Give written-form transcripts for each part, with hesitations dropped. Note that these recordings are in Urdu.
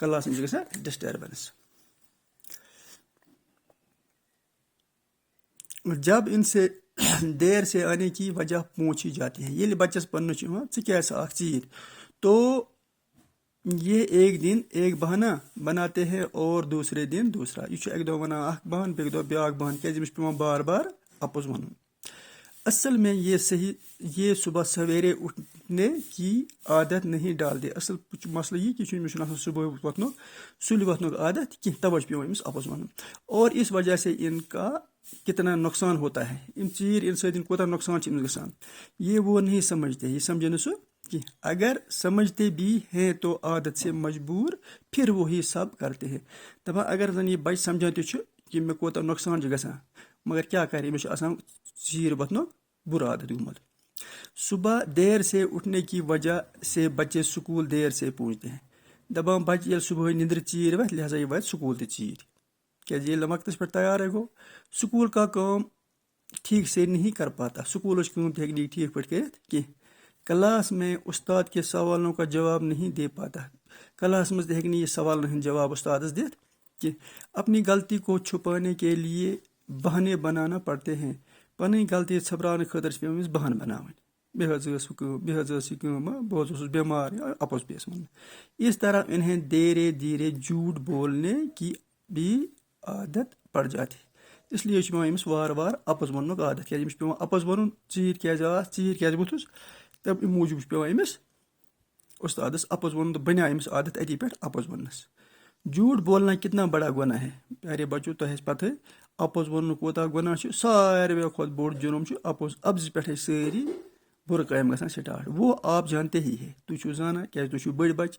کلاس میں گژھان ڈسٹربنس. جب ان سے دیر سے آنے کی وجہ پوچھی جاتی ہے، ییٚلہِ بچس پنٛنہٕ چھُ یِوان ژٕ کیٛازِ آکھ ژیٖرۍ، تو یہ ایک دن ایک بہانہ بناتے ہیں اور دوسرے دن دوسرا. یہ چھُ اکہِ دۄہ ونان اکھ بہانہٕ بیٚکہِ دۄہ بیٛاکھ بہانہٕ کیٛازِ أمِس چھُ پیٚوان بار بار اپُز ونُن. اصل میں یہ صبح سویرے اٹھنے کی عادت نہیں ڈالتے. اصل مسئلہ یہ کہ أمِس چھُنہٕ آسان صبح وۄتھنُک سُلہِ وۄتھنُک عادت کینٛہہ، تَوَے چھُ پیٚوان أمِس اپُز وَنُن. اور اس وجہ سے ان کا کتنا نقصان ہوتا ہے. ام ژیٖرۍ اَمہِ سۭتۍ کوٗتاہ نقصان چھُ أمِس گژھان. یہ وہ نہیں سمجھتے، یہ سمجھے نہٕ سُہ کینٛہہ. اگر سمجھتے بھی ہیں تو عادت سے مجبور پھر وہی سب کرتے ہیں. دپان اگر زن یہ بچہ سمجھان تہِ چھُ کہ مےٚ کوٗتاہ نقصان چھُ گژھان، مگر کیٛاہ کرِ، أمِس چھُ آسان ژیٖرۍ وۄتھنُک برا عادت گوٚمُت. صبح دیر سے اٹھنے کی وجہ سے بچے سکول دیر سے پہنچتے ہیں. دپان بچہ ییٚلہِ صبحٲے نندرِ ژیٖرۍ وتھِ لہذا یہِ واتہِ سکول تہِ ژیٖرۍ، کیٛازِ ییٚلہِ وقتس پٮ۪ٹھ تیارے گوٚو. سکول کا کام ٹھیک سے نہیں کر پاتا، سکولٕچ کٲم تہِ ہیٚکہِ نہٕ یہِ ٹھیک پٲٹھۍ کٔرِتھ کینٛہہ. کلاس میں استاد کے سوالوں کا جواب نہیں دے پاتا، کلاس منٛز تہِ ہیٚکہِ نہٕ یہِ سوالن ہٕنٛدۍ جواب استادس دِتھ کینٛہہ. اپنی غلطی کو چھپانے کے لیے بہانے بنانا پڑتے ہیں. پنٕنۍ غلطی ژھٔپراونہٕ خٲطرٕ چھِ پیٚوان أمِس بہانہٕ بناوٕنۍ. مےٚ حظ ٲس ہُہ کٲم، مےٚ حظ ٲس یہِ کٲم، بہٕ حظ اوسُس بٮ۪مار، اپُز پیٚیَس وَنُن. اس طرح انہیں دھیرے دھیرے جھوٹ بولنے کی بھی عادت پڑ جاتی. اس لیے چھُ پیٚوان أمِس وارٕ وارٕ اپُز وننُک عادت، کیٛازِ أمِس چھُ پیٚوان اپُز وَنُن. ژیٖرۍ کیٛازِ آس، ژیٖرۍ کیٛازِ ووٚتھُس، تَمہِ موٗجوٗب چھُ پیٚوان أمِس استادس اپُز وَنُن. تہٕ بنیٛاو أمِس عادت اَتی پٮ۪ٹھ اپُز وننس. جھوٹ بولنا کتنا بڑا گۄناہ ہے. پیارے بچو، تۄہہِ آسہِ پتہٕ اپُز وننُک کوٗتاہ گۄناہ چھُ. ساروٕیو کھۄتہٕ بوٚڑ جُرم چھُ اپزِ پٮ۪ٹھے سٲری بُرٕ کامہِ گژھان سٹارٹ. وہ آپ جانتے ہی ہے، تُہۍ چھِو زانان کیٛازِ تُہۍ چھِو بٔڑۍ بچہِ،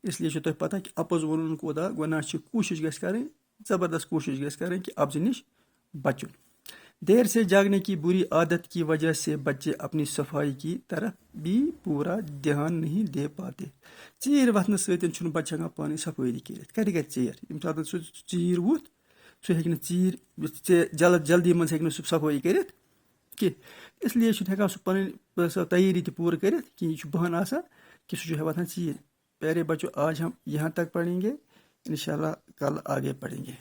اس لیے چھُ تۄہہِ پتہ کہِ اپُز ونُن کوٗتاہ گۄناہ چھُ. کوٗشش گژھِ کرٕنۍ، زبردست کوٗشش گژھِ کرٕنۍ کہ اپزِ نِش بچُن. دیر سے جاگنے کی بری عادت کی وجہ سے بچے اپنی صفائی کی طرف بھی پورا دھیان نہیں دے پاتے. ژیٖرۍ وتھنہٕ سۭتۍ چھُنہٕ بچہِ ہٮ۪کان پانے صفٲیی کٔرِتھ. کتہِ گژھِ ژیر، ییٚمہِ ساتہٕ سُہ ژیٖرۍ ووٚتھ سُہ ہیٚکہِ نہٕ جلدی منٛز ہیٚکہِ نہٕ سُہ صفٲیی کٔرِتھ کینٛہہ. اس لیے چھُنہٕ ہٮ۪کان سُہ پنٕنۍ سۄ تیٲری تہِ پوٗرٕ کٔرِتھ کینٛہہ. یہِ چھُ بہانہٕ آسان کہ سُہ چھُ وۄتھان ژیٖرۍ. پیارے بچو، آج ہم یہاں تک پڑھیں گے، انشاءاللہ کل آگے پڑھیں گے.